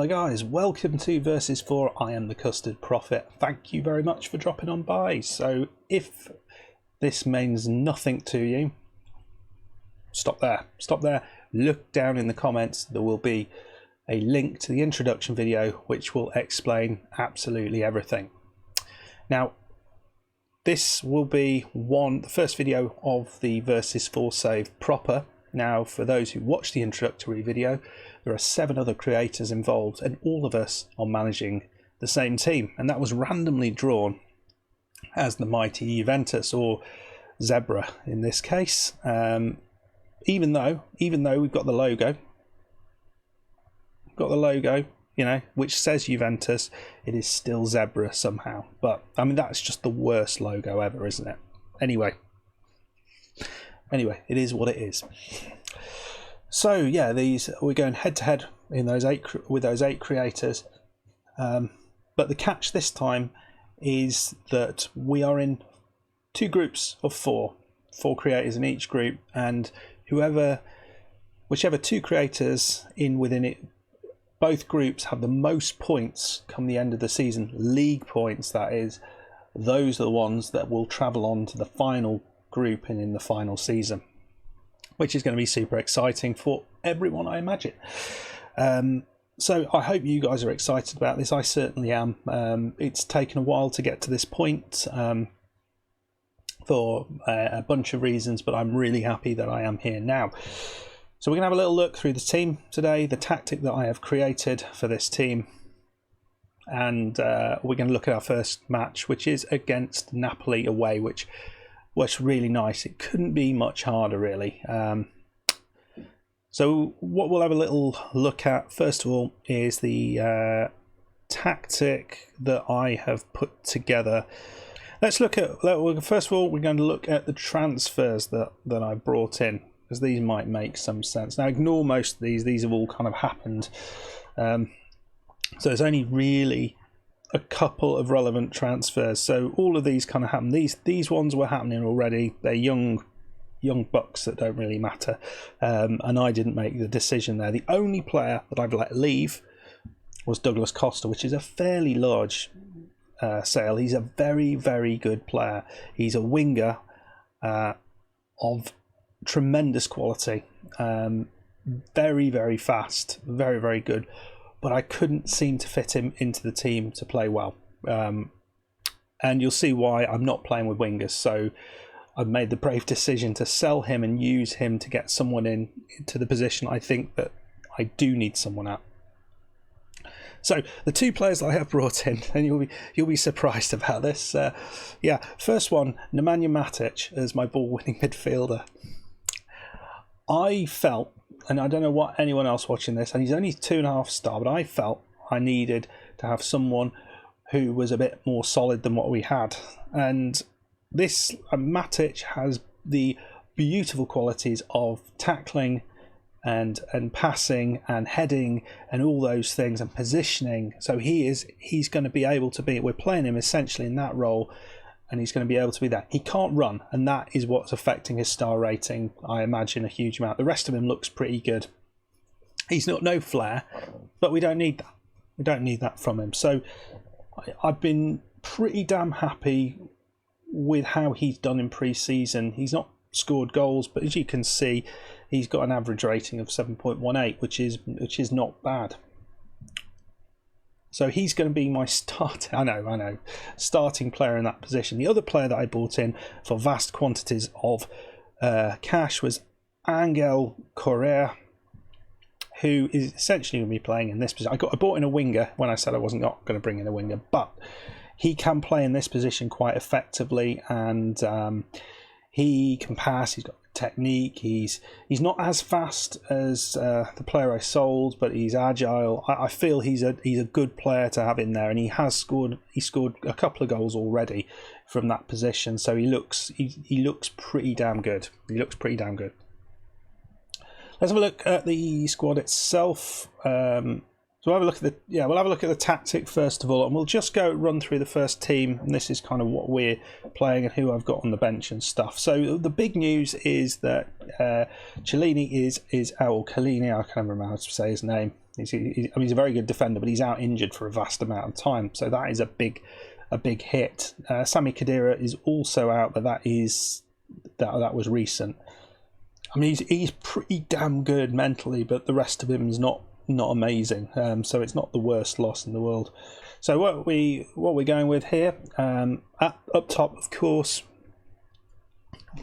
Hello guys, welcome to Versus 4. I am the Custard Prophet. Thank you very much for dropping on by. So if this means nothing to you, stop there. Look down in the comments. There will be a link to the introduction video which will explain absolutely everything. Now, this will be the first video of the Versus 4 save proper. Now, for those who watch the introductory video, there are 7 other creators involved and all of us are managing the same team, and that was randomly drawn as the mighty Juventus, or Zebra in this case. Even though we've got the logo, you know, which says Juventus, it is still Zebra somehow. But I mean, that's just the worst logo ever, isn't it? Anyway, it is what it is. So yeah, we're going head to head in with those 8 creators. But the catch this time is that we are in 2 groups of 4 creators in each group, and whichever 2 creators within it, both groups have the most points come the end of the season, league points that is. Those are the ones that will travel on to the final group and in the final season, which is going to be super exciting for everyone, I imagine. So I hope you guys are excited about this. I certainly am. It's taken a while to get to this point for a bunch of reasons, but I'm really happy that I am here now. So we're going to have a little look through the team today, the tactic that I have created for this team, and we're going to look at our first match, which is against Napoli away, which was really nice. It couldn't be much harder, really. So what we'll have a little look at first of all is the tactic that I have put together. Let's look at, first of all, we're going to look at the transfers that I brought in, because these might make some sense. Now, ignore most of these have all kind of happened. So there's only really a couple of relevant transfers. So all of these kind of happen. These ones were happening already. They're young bucks that don't really matter. And I didn't make the decision there. The only player that I've let leave was Douglas Costa, which is a fairly large sale. He's a very, very good player. He's a winger of tremendous quality, very, very fast, very, very good, but I couldn't seem to fit him into the team to play well, and you'll see why I'm not playing with wingers. So I've made the brave decision to sell him and use him to get someone into the position I think that I do need someone at. So the 2 players that I have brought in, and you'll be surprised about this. First one, Nemanja Matic as my ball-winning midfielder. I felt, and I don't know what anyone else watching this, and he's only 2.5 star, but I felt I needed to have someone who was a bit more solid than what we had. And this Matic has the beautiful qualities of tackling and passing and heading and all those things, and positioning. So he's going to be able to be, we're playing him essentially in that role, and he's going to be able to be that. He can't run, and that is what's affecting his star rating, I imagine, a huge amount. The rest of him looks pretty good. He's no flair, but we don't need that. We don't need that from him. So I've been pretty damn happy with how he's done in pre-season. He's not scored goals, but as you can see, he's got an average rating of 7.18, which is not bad. So he's going to be my starting player in that position. The other player that I bought in for vast quantities of cash was Angel Correa, who is essentially going to be playing in this position. I bought in a winger when I said I wasn't going to bring in a winger, but he can play in this position quite effectively, and he can pass. He's got technique. He's not as fast as the player I sold, but he's agile. I feel he's a good player to have in there, and he scored a couple of goals already from that position. So he looks pretty damn good. Let's have a look at the squad itself. So we'll have a look at the tactic first of all, and we'll just run through the first team, and this is kind of what we're playing and who I've got on the bench and stuff. So the big news is that Chiellini is Chiellini, I can't remember how to say his name. I mean, he's a very good defender, but he's out injured for a vast amount of time, so that is a big hit. Sami Khedira is also out, but that was recent. I mean, he's pretty damn good mentally, but the rest of him is not amazing. So it's not the worst loss in the world. So what we're going with here, up top, of course,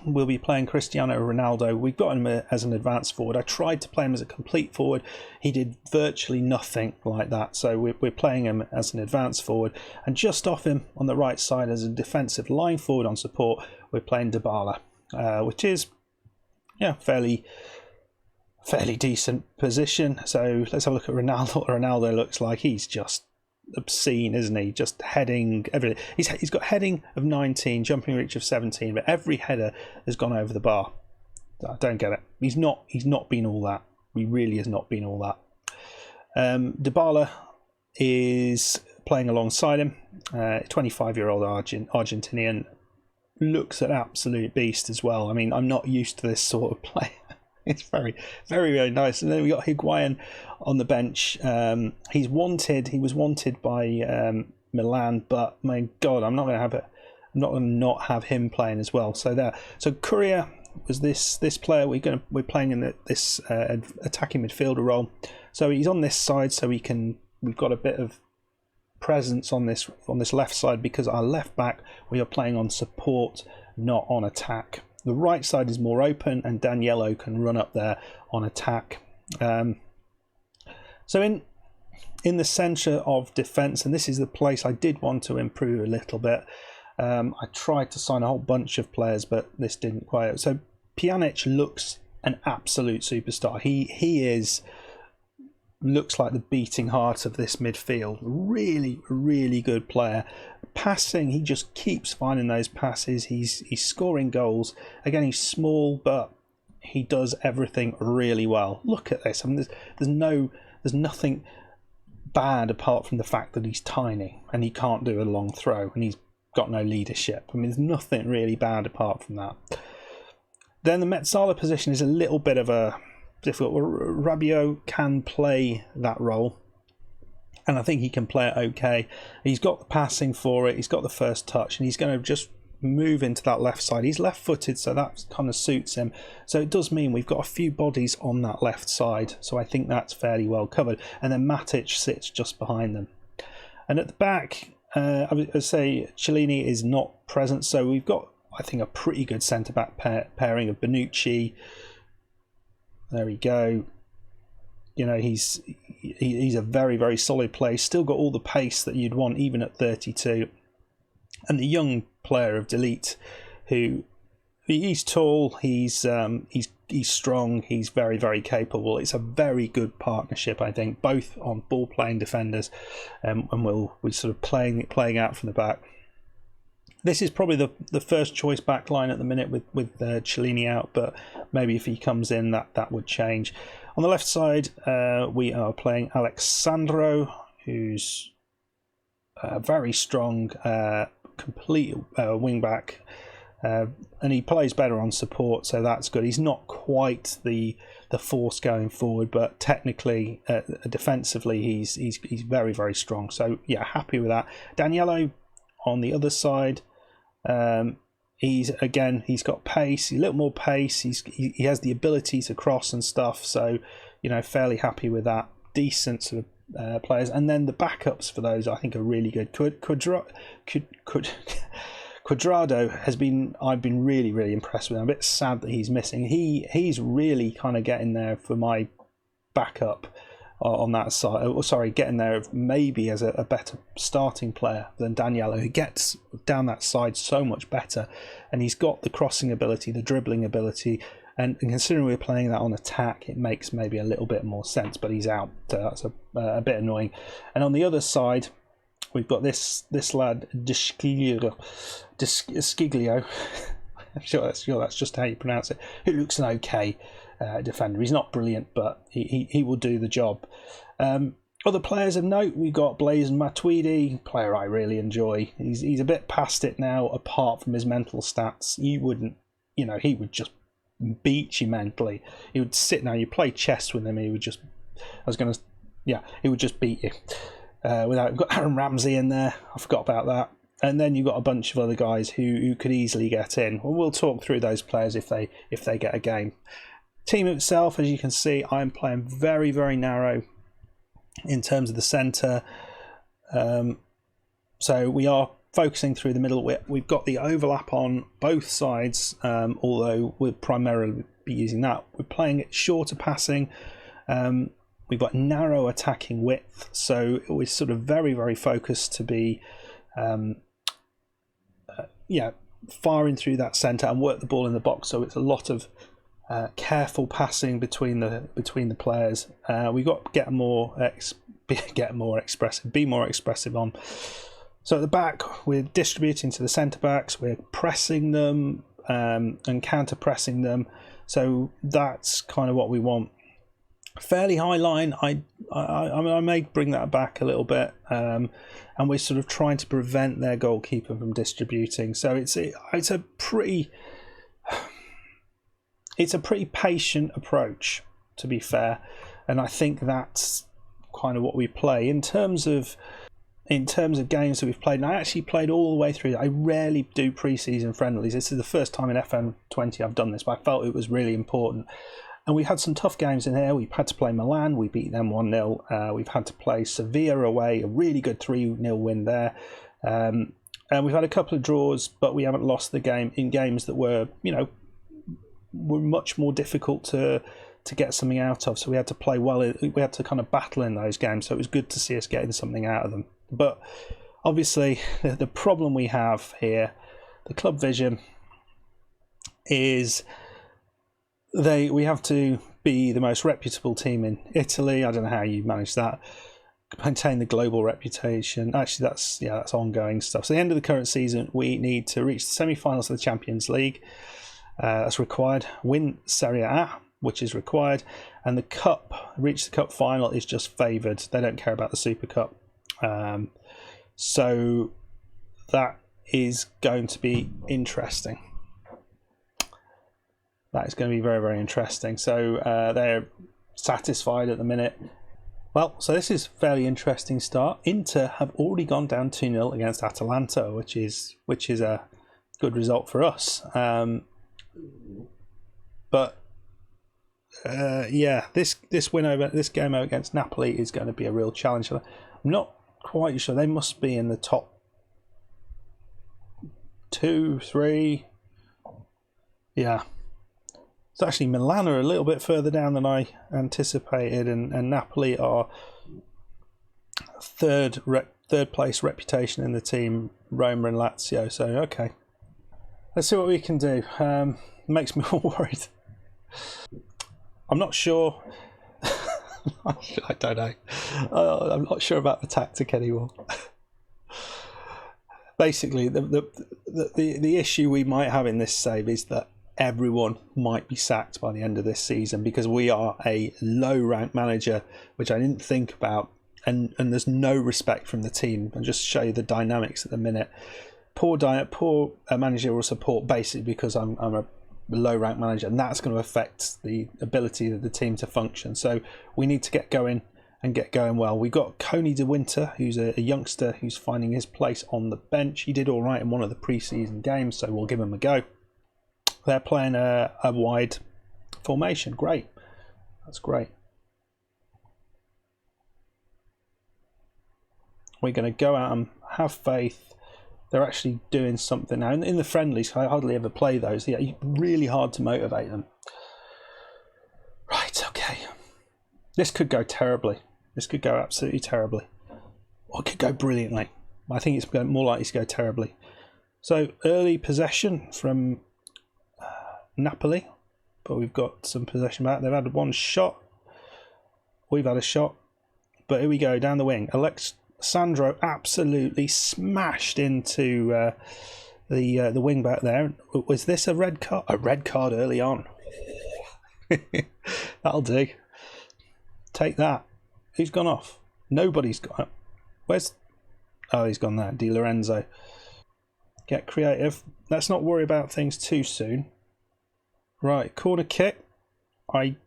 we'll be playing Cristiano Ronaldo. We've got him as an advanced forward. I tried to play him as a complete forward. He did virtually nothing like that. So we're playing him as an advanced forward. And just off him on the right side as a defensive line forward on support, we're playing Dybala, which is fairly decent position. So let's have a look at Ronaldo. What Ronaldo looks like. He's just obscene, isn't he? Just heading everything. He's got heading of 19, jumping reach of 17, but every header has gone over the bar. I don't get it. He's not been all that. He really has not been all that. Dybala is playing alongside him. 25-year-old Argentinian, looks an absolute beast as well. I mean, I'm not used to this sort of play. It's very, very, very nice. And then we got Higuain on the bench. He was wanted by Milan, but my God, I'm not going to have it. I'm not going to not have him playing as well. So there. So Courier was this player. We're playing in this attacking midfielder role. So he's on this side, so we've got a bit of presence on this left side, because our left back, we are playing on support, not on attack. The right side is more open, and Daniello can run up there on attack. So in the centre of defence, and this is the place I did want to improve a little bit. I tried to sign a whole bunch of players, but this didn't quite. So Pjanic looks an absolute superstar. He looks like the beating heart of this midfield. Really, really good player. Passing, he just keeps finding those passes. He's scoring goals. Again, he's small, but he does everything really well. Look at this. I mean, there's nothing bad apart from the fact that he's tiny and he can't do a long throw and he's got no leadership. I mean, there's nothing really bad apart from that. Then the Mezzala position is a little bit of a difficult. Rabiot can play that role, and I think he can play it okay. He's got the passing for it, he's got the first touch, and he's going to just move into that left side. He's left-footed, so that kind of suits him. So it does mean we've got a few bodies on that left side, so I think that's fairly well covered. And then Matic sits just behind them. And at the back, I would say Chiellini is not present, so we've got, I think, a pretty good centre-back pairing of Bonucci. There we go. You know, he's a very, very solid player. Still got all the pace that you'd want, even at 32. And the young player of Delete, who he's tall, he's strong, he's very, very capable. It's a very good partnership, I think, both on ball playing defenders, and we're sort of playing out from the back. This is probably the first choice back line at the minute with Chiellini out, but maybe if he comes in, that would change. On the left side, we are playing Alexandro, who's a very strong, complete wing back, and he plays better on support, so that's good. He's not quite the force going forward, but technically, defensively, he's very, very strong. So yeah, happy with that. Daniello on the other side, he's got pace, a little more pace. He has the ability to cross and stuff, so you know, fairly happy with that. Decent sort of players, and then the backups for those I think are really good. Quadrado I've been really, really impressed with him. I'm a bit sad that he's missing. He's really kind of getting there for my backup on that side. Oh, sorry, getting there maybe as a better starting player than Daniello, who gets down that side so much better, and he's got the crossing ability, the dribbling ability, and considering we're playing that on attack, it makes maybe a little bit more sense, but he's out, so that's a bit annoying. And on the other side, we've got this lad Desciglio. I'm sure that's just how you pronounce it. Who looks an okay defender. He's not brilliant, but he will do the job. Other players of note, we've got Blaise Matuidi, player I really enjoy. He's a bit past it now, apart from his mental stats. He would just beat you mentally. He would sit now. You play chess with him, he would just. I was going to yeah, it would just beat you. Without, we've got Aaron Ramsey in there. I forgot about that. And then you've got a bunch of other guys who could easily get in. Well, we'll talk through those players if they get a game. Team itself, as you can see, I'm playing very, very narrow in terms of the centre. So we are focusing through the middle. We've got the overlap on both sides, although we'll primarily be using that. We're playing it shorter passing. We've got narrow attacking width, so we're sort of very, very focused to be firing through that centre and work the ball in the box. So it's a lot of careful passing between the players. We've got to be more expressive on. So at the back, we're distributing to the centre backs. We're pressing them and counter pressing them. So that's kind of what we want. Fairly high line. I may bring that back a little bit, and we're sort of trying to prevent their goalkeeper from distributing. So it's a pretty patient approach, to be fair, and I think that's kind of what we play in terms of games that we've played. And I actually played all the way through. I rarely do pre-season friendlies. This is the first time in FM20 I've done this, but I felt it was really important. And we had some tough games in here. We've had to play Milan. We beat them 1-0. We've had to play Sevilla away, a really good 3-0 win there. And we've had a couple of draws, but we haven't lost the game in games that were much more difficult to get something out of. So we had to play well. We had to kind of battle in those games. So it was good to see us getting something out of them. But obviously, the problem we have here, the club vision, is we have to be the most reputable team in Italy. I don't know how you manage that. Maintain the global reputation. Actually, that's ongoing stuff. So at the end of the current season, we need to reach the semi-finals of the Champions League. That's required. Win Serie A, which is required, and the cup, reach the cup final, is just favoured. They don't care about the Super Cup. So that is going to be interesting. That is going to be very, very interesting. So they're satisfied at the minute. Well, so this is a fairly interesting start. Inter have already gone down 2-0 against Atalanta, which is a good result for us. But this win over this game against Napoli is going to be a real challenge. I'm not quite sure. They must be in the top 2, 3. Yeah. So actually Milan are a little bit further down than I anticipated, and Napoli are third place reputation in the team, Roma and Lazio. So okay, let's see what we can do. Makes me all worried. I'm not sure. I don't know. I'm not sure about the tactic anymore. Basically, the issue we might have in this save is that everyone might be sacked by the end of this season, because we are a low-ranked manager, which I didn't think about, and there's no respect from the team. I'll just show you the dynamics at the minute. Poor managerial support, basically because I'm a low-ranked manager, and that's going to affect the ability of the team to function. So we need to get going and get going well. We've got Coney de Winter, who's a youngster who's finding his place on the bench. He did all right in one of the pre-season games, so we'll give him a go. They're playing a wide formation. Great. That's great. We're going to go out and have faith. They're actually doing something now. In the friendlies, I hardly ever play those. Yeah, really hard to motivate them. Right, okay. This could go terribly. This could go absolutely terribly. Or it could go brilliantly. I think it's more likely to go terribly. So, early possession from Napoli, but we've got some possession back. They've had one shot. We've had a shot. But here we go, down the wing. Alexandro absolutely smashed into the wing back there. Was this a red card? A red card early on. That'll do. Take that. Who's gone off? Nobody's gone up. Where's... Oh, he's gone there. Di Lorenzo. Get creative. Let's not worry about things too soon. Right, corner kick. I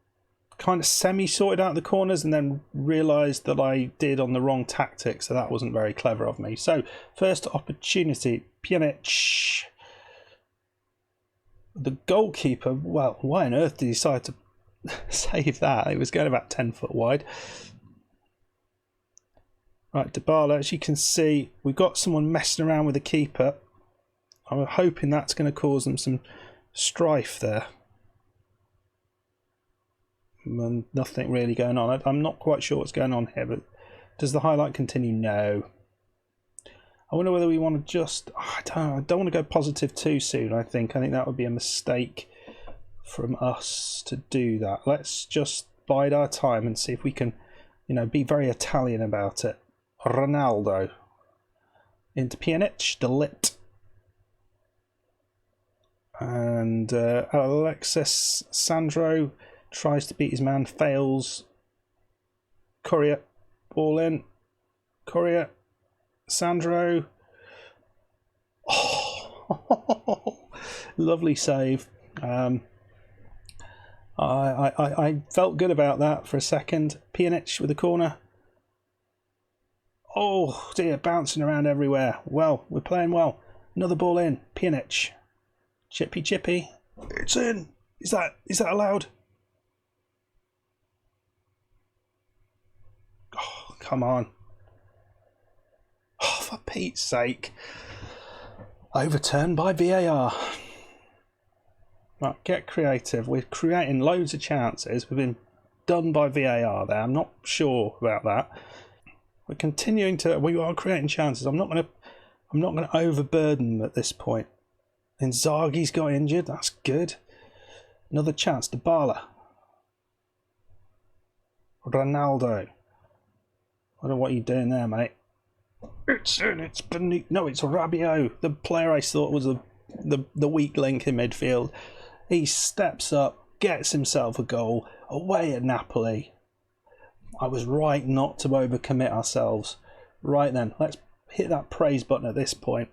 kind of semi-sorted out the corners and then realised that I did on the wrong tactic, so that wasn't very clever of me. So, first opportunity, Pjanic. The goalkeeper, well, why on earth did he decide to save that? It was going about 10 foot wide. Right, Dybala, as you can see, we've got someone messing around with the keeper. I'm hoping that's going to cause them some strife there. And nothing really going on. I'm not quite sure what's going on here, but does the highlight continue? No. I wonder whether we want to just... I don't want to go positive too soon, I think. I think that would be a mistake from us to do that. Let's just bide our time and see if we can, you know, be very Italian about it. Ronaldo. Into Pjanic, De Ligt. And Alexis Sandro tries to beat his man, fails. Courier, ball in. Courier. Sandro. Oh, lovely save. I felt good about that for a second. Pjanic with the corner. Oh dear, bouncing around everywhere. Well, we're playing well. Another ball in. Pjanic. Chippy chippy. It's in. Is that allowed? Oh, come on. Oh, for Pete's sake. Overturned by VAR. Right, get creative. We're creating loads of chances. We've been done by VAR there. I'm not sure about that. We're continuing to... We are creating chances. I'm not going to overburden them at this point. Inzaghi's got injured. That's good. Another chance. Dybala. Ronaldo. I don't know what you're doing there, mate. It's in. It's beneath. No, it's Rabiot, the player I thought was the weak link in midfield. He steps up, gets himself a goal away at Napoli. I was right not to overcommit ourselves. Right then, let's hit that praise button at this point.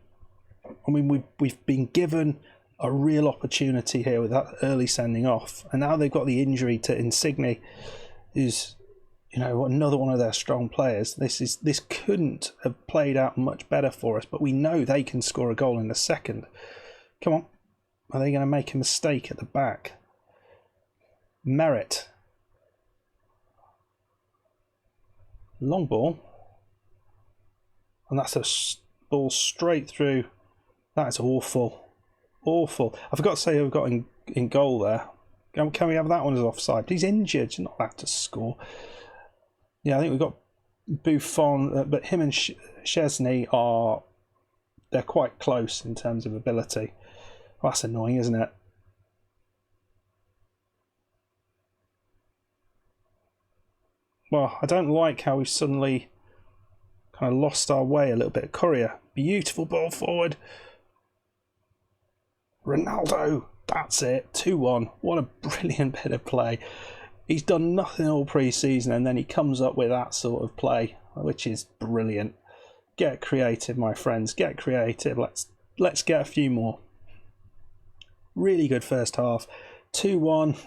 I mean, we've been given a real opportunity here with that early sending off, and now they've got the injury to Insigne, who's, you know, another one of their strong players. This couldn't have played out much better for us, but we know they can score a goal in a second. Come on, are they going to make a mistake at the back? Merit. Long ball, and that's a ball straight through. That's awful. Awful. I forgot to say who got in goal there. Can we have that one as offside? He's injured. You're not allowed to score. Yeah, I think we've got Buffon, but him and Szczesny they're quite close in terms of ability. Well, that's annoying, isn't it? Well, I don't like how we've suddenly kind of lost our way a little bit. Courier, beautiful ball forward. Ronaldo, that's it, 2-1. What a brilliant bit of play. He's done nothing all pre-season, and then he comes up with that sort of play, which is brilliant. Get creative, my friends, get creative. Let's get a few more. Really good first half. 2-1.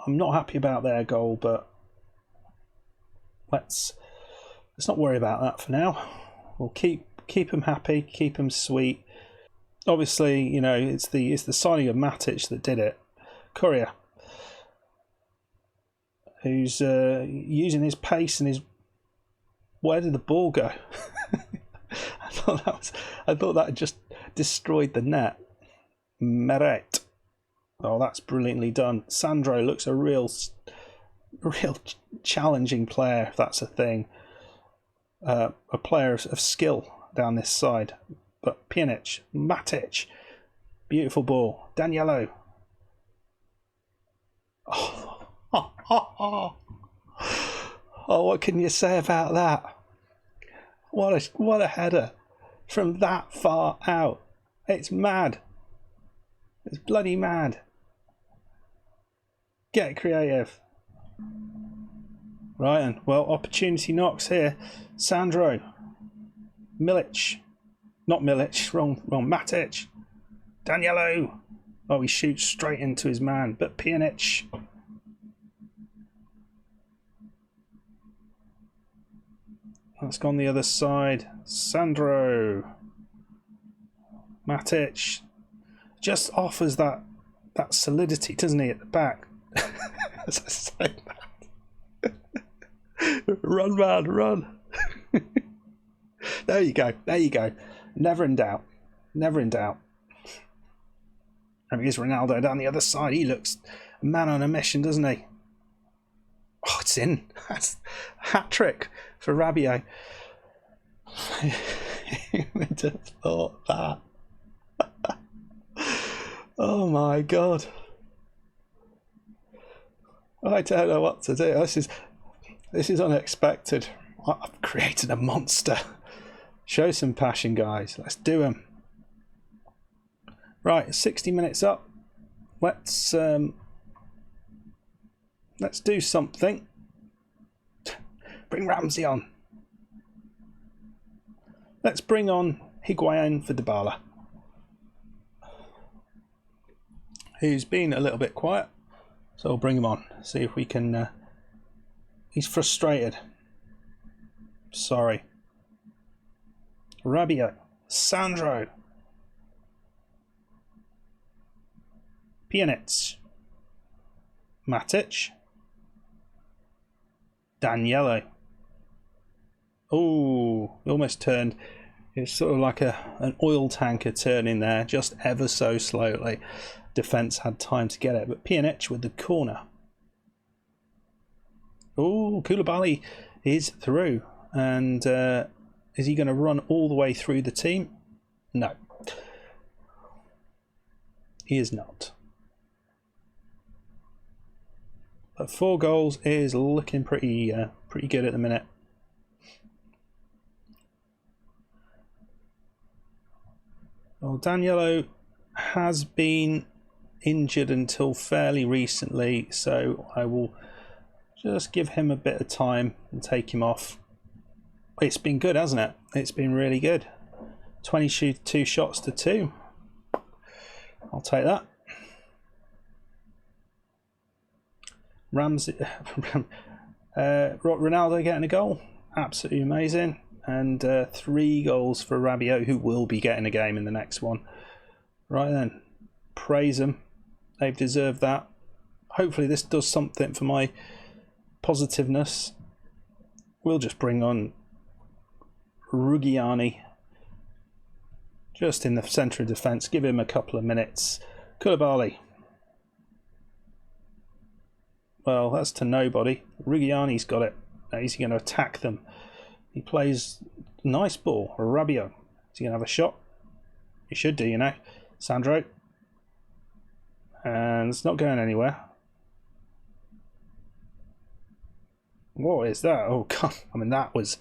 I'm not happy about their goal, but let's not worry about that for now. We'll keep them happy, keep them sweet. Obviously, you know, it's the signing of Matic that did it. Courier, who's using his pace and his... Where did the ball go? I thought that just destroyed the net. Meret. Oh, that's brilliantly done. Sandro looks a real challenging player, if that's a thing. A player of skill down this side. But Pjanic, Matic, beautiful ball. Daniello. Oh, what can you say about that? What a header from that far out. It's mad. It's bloody mad. Get creative. Right then, well, opportunity knocks here. Sandro. Milic. Not Milic, wrong, Matic. Daniello. Oh, he shoots straight into his man, but Pjanic. Let's go on the other side. Sandro. Matic. Just offers that solidity, doesn't he, at the back? As I say that. Run, man, run. There you go. There you go. Never in doubt. Never in doubt. And here's Ronaldo down the other side. He looks a man on a mission, doesn't he? Oh, it's in. That's a hat trick for Rabiot. Who would have thought that? Oh my God. I don't know what to do. This is unexpected. I've created a monster. Show some passion, guys. Let's do them. Right, 60 minutes up. Let's do something. Bring Ramsey on. Let's bring on Higuain for Dybala, who's been a little bit quiet. So we'll bring him on. See if we can. He's frustrated. Sorry. Rabiot, Sandro, Pjanic, Matic, Danilo. Oh, almost turned. It's sort of like an oil tanker turning there, just ever so slowly. Defence had time to get it, but Pjanic with the corner. Oh, Koulibaly is through, and is he going to run all the way through the team? No, he is not. But 4 goals is looking pretty good at the minute. Well, Danilo has been injured until fairly recently, so I will just give him a bit of time and take him off. It's been good, hasn't it? It's been really good. 22 shots to 2. I'll take that. Ramsey, Ronaldo getting a goal. Absolutely amazing. And 3 goals for Rabiot, who will be getting a game in the next one. Right then, praise them. They've deserved that. Hopefully this does something for my positiveness. We'll just bring on Ruggiani just in the centre of defence. Give him a couple of minutes. Koulibaly. Well, that's to nobody. Ruggiani's got it. Now he's going to attack them. He plays nice ball. Rabiot. Is he going to have a shot? He should do, you know. Sandro. And it's not going anywhere. What is that? Oh God! That's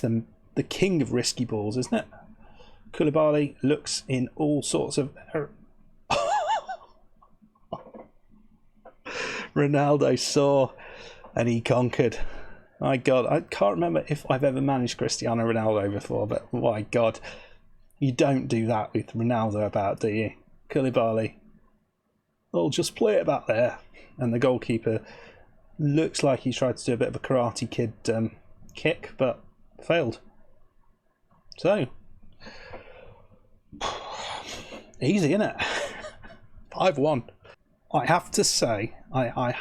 the king of risky balls, isn't it? Koulibaly looks in all sorts of. Ronaldo saw, and he conquered. My God, I can't remember if I've ever managed Cristiano Ronaldo before, but my God, you don't do that with Ronaldo about, do you? Koulibaly. Oh, just play it back there, and the goalkeeper looks like he tried to do a bit of a Karate Kid kick, but failed. So, easy, innit? 5-1. I have to say, I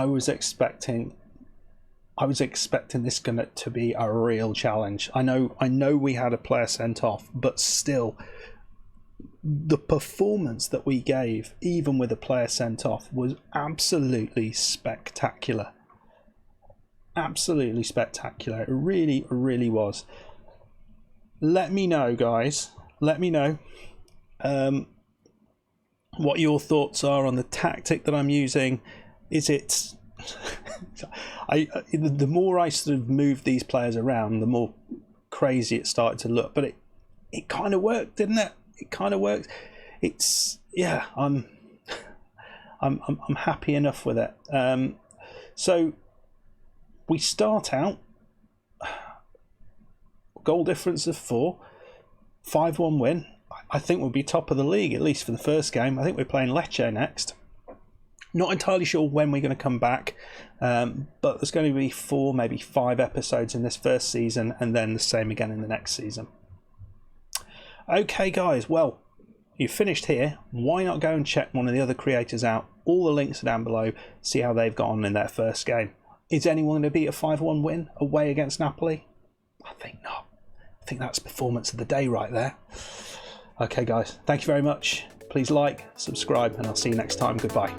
was expecting this to be a real challenge. I know we had a player sent off, but still, the performance that we gave, even with a player sent off, was absolutely spectacular. Absolutely spectacular. It really, really was. Let me know, guys. Let me know what your thoughts are on the tactic that I'm using. Is it... the more I sort of moved these players around, the more crazy it started to look. But it kind of worked, didn't it? It kind of worked. It's... yeah, I'm happy enough with it. So we start out goal difference of 4, 5-1 win. I think we'll be top of the league, at least for the first game. I think we're playing Lecce next. Not entirely sure when we're going to come back, but there's going to be 4, maybe 5 episodes in this first season, and then the same again in the next season. Okay, guys, well, you've finished here. Why not go and check one of the other creators out? All the links are down below. See how they've got on in their first game. Is anyone going to beat a 5-1 win away against Napoli? I think not. I think that's performance of the day right there. Okay, guys, thank you very much. Please like, subscribe, and I'll see you next time. Goodbye.